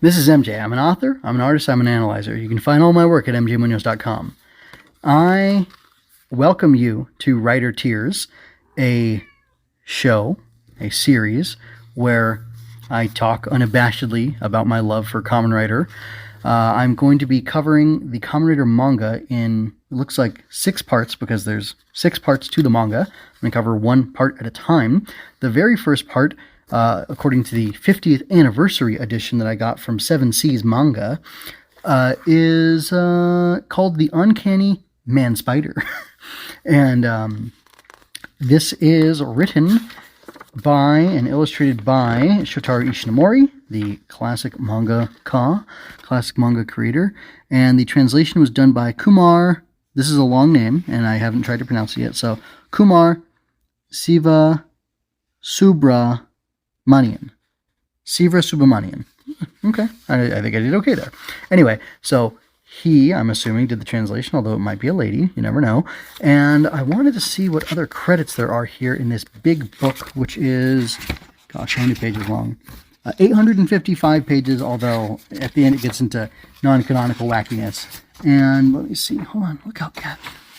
This is MJ. I'm an author, I'm an artist, I'm an analyzer. You can find all my work at mjmunoz.com. I welcome you to Writer Tears, a show, a series, where I talk unabashedly about my love for Kamen Rider. I'm going to be covering the Kamen Rider manga in, it looks like 6 parts, because there's 6 parts to the manga. I'm going to cover one part at a time. The very first part, according to the 50th anniversary edition that I got from 7 Seas Manga, is called The Uncanny Man Spider. And this is written by and illustrated by Shotaro Ishinomori, the classic manga creator. And the translation was done by Kumar, this is a long name, and I haven't tried to pronounce it yet, so Kumar Siva Subramanian. Okay, I think I did okay there. Anyway, so he, I'm assuming, did the translation, although it might be a lady, you never know. And I wanted to see what other credits there are here in this big book, which is, gosh, how many pages long? 855 pages, although at the end it gets into non-canonical wackiness. And let me see, hold on, look out, cat.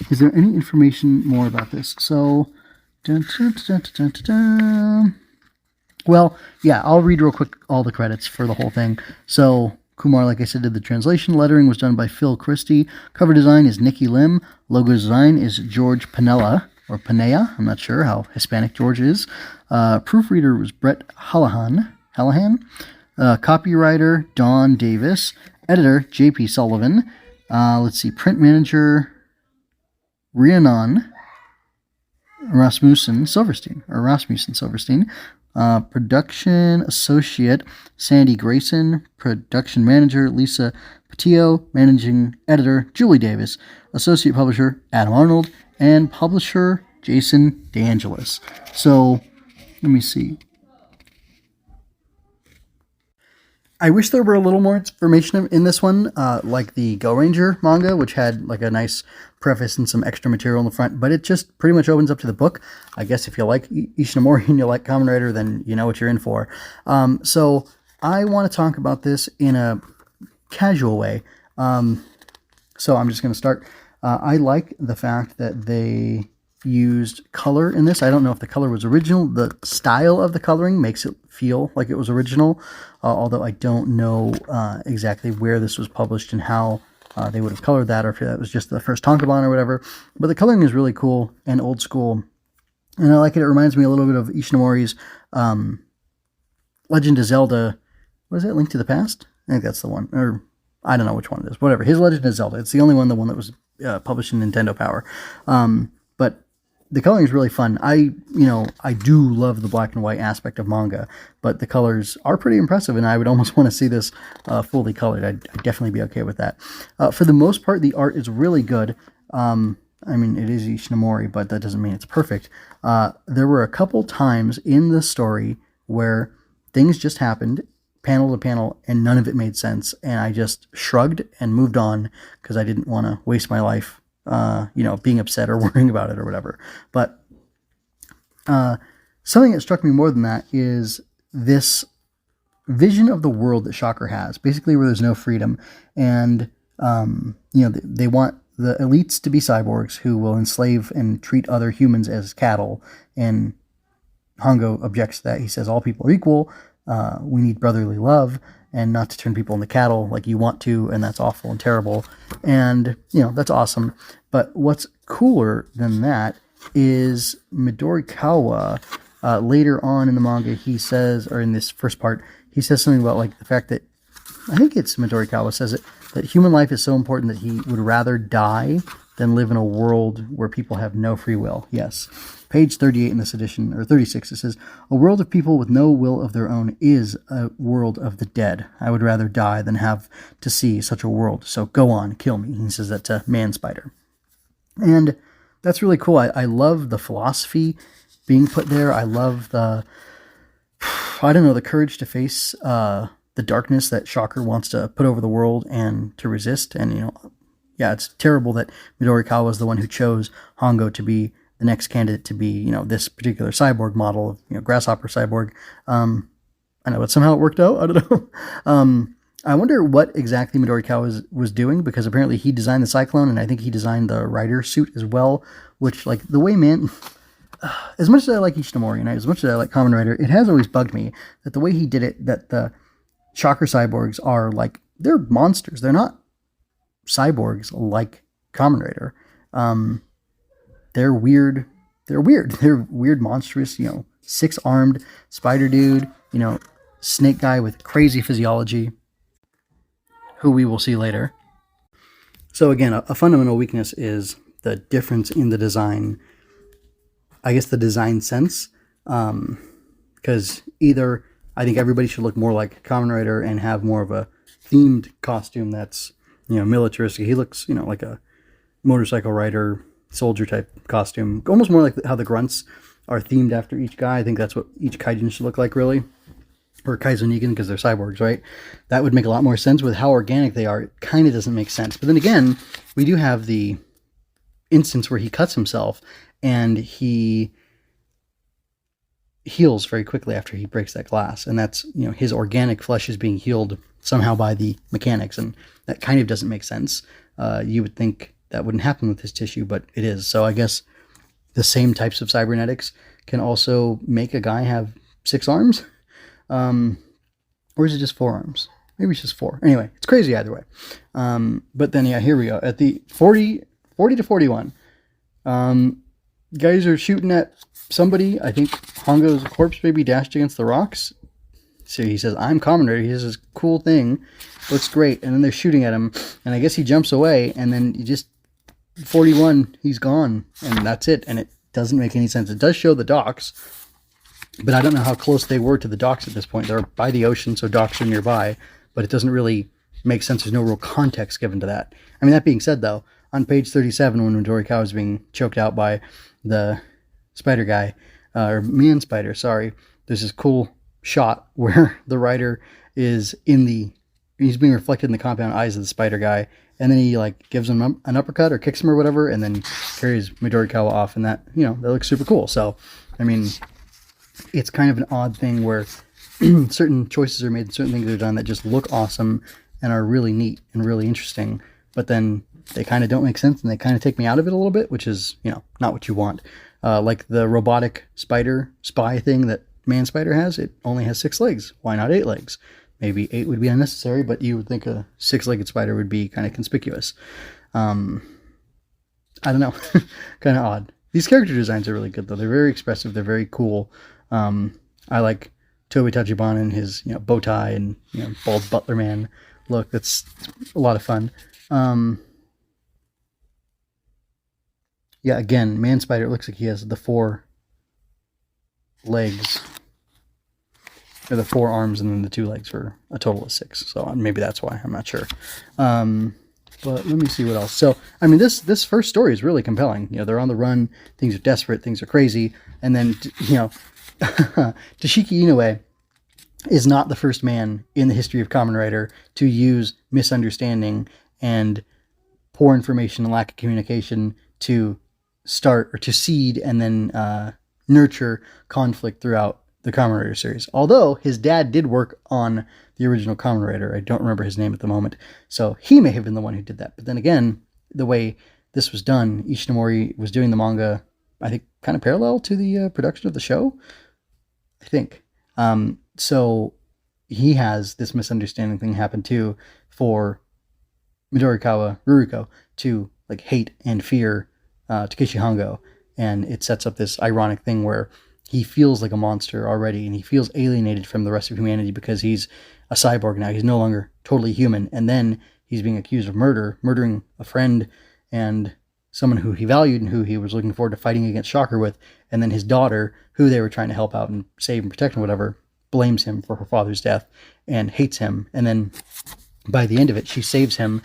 Is there any information more about this? So, well, yeah, I'll read real quick all the credits for the whole thing. So, Kumar, like I said, did the translation. Lettering was done by Phil Christie. Cover design is Nikki Lim. Logo design is George Panella, or Panea. I'm not sure how Hispanic George is. Proofreader was Brett Hallahan. Copywriter, Don Davis. Editor, J.P. Sullivan. Let's see, print manager, Rhiannon Rasmussen Silverstein. Production associate, Sandy Grayson. Production manager, Lisa Patillo. Managing editor, Julie Davis. Associate publisher, Adam Arnold. And publisher, Jason DeAngelis. So, let me see. I wish there were a little more information in this one, like the Go Ranger manga, which had like a nice preface and some extra material in the front, but it just pretty much opens up to the book. I guess if you like Ishinomori and you like Kamen Rider, then you know what you're in for. So I want to talk about this in a casual way. So I'm just going to start. I like the fact that they used color in this. I don't know if the color was original. The style of the coloring makes it feel like it was original, although I don't know exactly where this was published and how they would have colored that, or if that was just the first Tonkabon or whatever. But the coloring is really cool and old school, and I like it. It reminds me a little bit of Ishinomori's Legend of Zelda. What is it? Link to the Past? I think that's the one, or I don't know which one it is. Whatever. His Legend of Zelda. It's the only one, the one that was published in Nintendo Power. But the coloring is really fun. I do love the black and white aspect of manga, but the colors are pretty impressive, and I would almost want to see this fully colored. I'd definitely be okay with that. For the most part, the art is really good. I mean, it is Ishinomori, but that doesn't mean it's perfect. There were a couple times in the story where things just happened, panel to panel, and none of it made sense, and I just shrugged and moved on because I didn't want to waste my life being upset or worrying about it or whatever. But something that struck me more than that is this vision of the world that Shocker has, basically where there's no freedom. And, they want the elites to be cyborgs who will enslave and treat other humans as cattle. And Hongo objects to that. He says all people are equal. We need brotherly love, and not to turn people into cattle like you want to, and that's awful and terrible. And, that's awesome. But what's cooler than that is Midorikawa, later on in the manga, he says, or in this first part, he says something about like the fact that, I think it's Midorikawa says it, that human life is so important that he would rather die than live in a world where people have no free will. Yes. Page 38 in this edition, or 36, it says, a world of people with no will of their own is a world of the dead. I would rather die than have to see such a world. So go on, kill me. He says that to Man Spider. And that's really cool. I love the philosophy being put there. I love the courage to face the darkness that Shocker wants to put over the world and to resist. And, it's terrible that Midorikawa is the one who chose Hongo to be the next candidate to be, this particular cyborg model of, grasshopper cyborg. I know, but somehow it worked out. I don't know. I wonder what exactly Midori Kawa was doing, because apparently he designed the Cyclone, and I think he designed the Rider suit as well, which, like, the way as much as I like Ishinomori and as much as I like Kamen Rider, it has always bugged me that the way he did it, that the Shocker cyborgs are, like, they're monsters. They're not cyborgs like Kamen Rider. They're weird. They're weird. They're weird, monstrous, 6-armed spider dude, snake guy with crazy physiology, who we will see later. So again, a fundamental weakness is the difference in the design, I guess the design sense, because either I think everybody should look more like Kamen Rider and have more of a themed costume that's, militaristic. He looks, like a motorcycle rider, soldier type costume, almost more like how the grunts are themed after each guy. I think that's what each kaijin should look like, really. Or Kaizunigan, because they're cyborgs, right? That would make a lot more sense. With how organic they are, it kind of doesn't make sense. But then again, we do have the instance where he cuts himself and he heals very quickly after he breaks that glass. And that's, his organic flesh is being healed somehow by the mechanics. And that kind of doesn't make sense. You would think that wouldn't happen with his tissue, but it is. So I guess the same types of cybernetics can also make a guy have 6 arms. Or is it just 4 arms? Maybe it's just 4. Anyway, it's crazy either way. But then, yeah, here we go. At the 40 to 41, guys are shooting at somebody. I think Hongo's corpse maybe dashed against the rocks. So he says, I'm Kamen Rider. He has this cool thing. Looks great. And then they're shooting at him. And I guess he jumps away. And then 41, he's gone. And that's it. And it doesn't make any sense. It does show the docks. But I don't know how close they were to the docks at this point. They're by the ocean, so docks are nearby. But it doesn't really make sense. There's no real context given to that. I mean, that being said, though, on page 37, when Midori Kawa is being choked out by the spider guy, or man spider, sorry, there's this cool shot where the rider is he's being reflected in the compound eyes of the spider guy. And then he, gives him an uppercut or kicks him or whatever, and then carries Midori Kawa off. And that, that looks super cool. So, I mean, it's kind of an odd thing where certain choices are made, certain things are done that just look awesome and are really neat and really interesting, but then they kind of don't make sense and they kind of take me out of it a little bit, which is, not what you want. Like the robotic spider spy thing that Man Spider has, it only has 6 legs. Why not 8 legs? Maybe 8 would be unnecessary, but you would think a 6-legged spider would be kind of conspicuous. I don't know. Kind of odd. These character designs are really good, though. They're very expressive. They're very cool. I like Toby Tachibana and his, bow tie and, bald butler man look. That's a lot of fun. Yeah, again, Man Spider, it looks like he has the 4 legs, or the 4 arms, and then the 2 legs for a total of 6. So maybe that's why. I'm not sure. But let me see what else. So, I mean, this first story is really compelling. They're on the run. Things are desperate. Things are crazy. And then, Toshiki Inoue is not the first man in the history of Kamen Rider to use misunderstanding and poor information and lack of communication to start or to seed and then nurture conflict throughout the Kamen Rider series. Although his dad did work on the original Kamen Rider. I don't remember his name at the moment. So he may have been the one who did that. But then again, the way this was done, Ishinomori was doing the manga, I think, kind of parallel to the production of the show. I think. So he has this misunderstanding thing happen too for Midori Kawa, Ruriko, to hate and fear Takeshi Hongo. And it sets up this ironic thing where he feels like a monster already, and he feels alienated from the rest of humanity because he's a cyborg now. He's no longer totally human. And then he's being accused of murdering a friend and someone who he valued and who he was looking forward to fighting against Shocker with. And then his daughter, who they were trying to help out and save and protect and whatever, blames him for her father's death and hates him. And then by the end of it, she saves him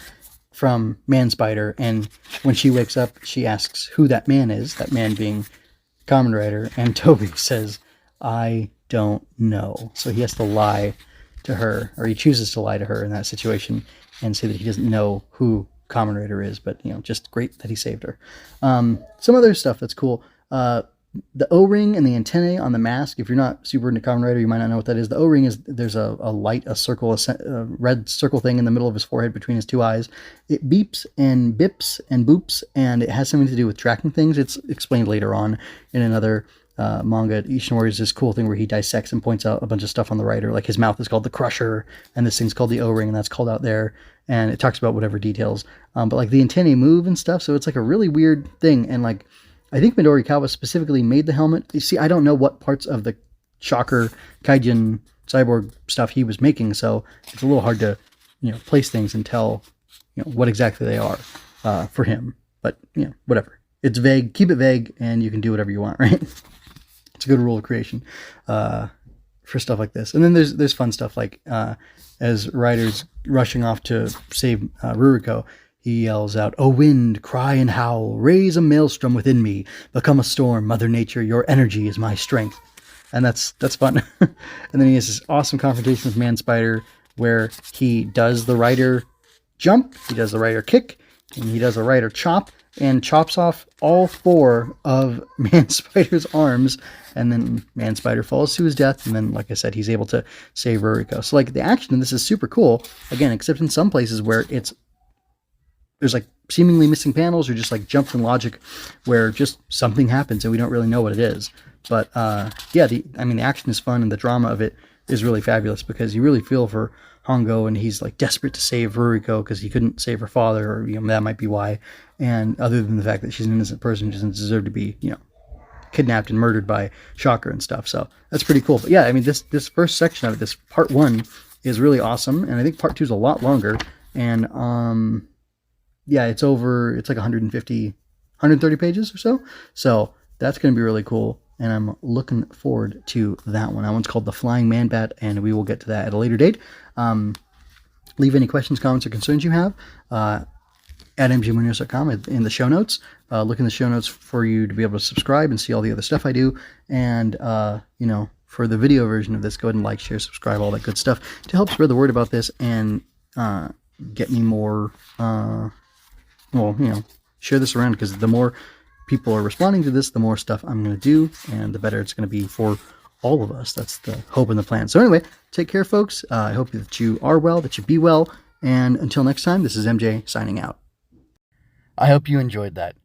from Man Spider. And when she wakes up, she asks who that man is, that man being Kamen Rider. And Toby says, I don't know. So he has to lie to her, or he chooses to lie to her in that situation and say that he doesn't know who Kamen Rider is, but just great that he saved her. Some other stuff that's cool. the O-ring and the antennae on the mask, if you're not super into Kamen Rider, you might not know what that is. The O-ring is, there's a light, a circle, a red circle thing in the middle of his forehead between his two eyes. It beeps and bips and boops, and it has something to do with tracking things. It's explained later on in another manga. Ishinomori is this cool thing where he dissects and points out a bunch of stuff on the Rider. Like his mouth is called the Crusher, and this thing's called the O-ring, and that's called out there. And it talks about whatever details. But like the antennae move and stuff, so it's like a really weird thing. And like, I think Midori Kawa specifically made the helmet. You see, I don't know what parts of the Shocker Kaijin cyborg stuff he was making, so it's a little hard to, place things and tell, what exactly they are for him. But, whatever. It's vague. Keep it vague, and you can do whatever you want, right? It's a good rule of creation for stuff like this. And then there's fun stuff like as Rider's rushing off to save Ruriko, he yells out, "O wind, cry and howl, raise a maelstrom within me, become a storm, Mother Nature, your energy is my strength." And that's fun. And then he has this awesome confrontation with Man Spider where he does the Rider jump, he does the Rider kick, and he does a Rider chop, and chops off all 4 of Man Spider's arms, and then Man Spider falls to his death, and then, like I said, he's able to save Ruriko. So, like, the action in this is super cool, again, except in some places where there's like seemingly missing panels or just like jumps in logic where just something happens and we don't really know what it is. But yeah, the action is fun and the drama of it is really fabulous because you really feel for Hongo and he's like desperate to save Ruriko because he couldn't save her father, or that might be why. And other than the fact that she's an innocent person who doesn't deserve to be, kidnapped and murdered by Shocker and stuff. So that's pretty cool. But yeah, this first section of it, this part 1 is really awesome, and I think part 2 is a lot longer. And yeah, it's like 130 pages or so. So that's going to be really cool. And I'm looking forward to that one. That one's called The Flying Man Bat, and we will get to that at a later date. Leave any questions, comments, or concerns you have at mgmunoz.com in the show notes. Look in the show notes for you to be able to subscribe and see all the other stuff I do. And, for the video version of this, go ahead and like, share, subscribe, all that good stuff to help spread the word about this and get me more... share this around, because the more people are responding to this, the more stuff I'm going to do, and the better it's going to be for all of us. That's the hope and the plan. So anyway, take care, folks. I hope that you are well, that you be well, and until next time, this is MJ signing out. I hope you enjoyed that.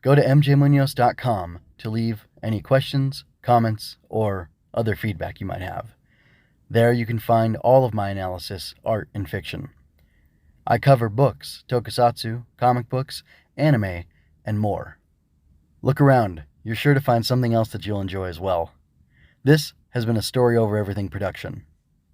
Go to mjmunoz.com to leave any questions, comments, or other feedback you might have. There you can find all of my analysis, art, and fiction. I cover books, tokusatsu, comic books, anime, and more. Look around. You're sure to find something else that you'll enjoy as well. This has been a Story Over Everything production.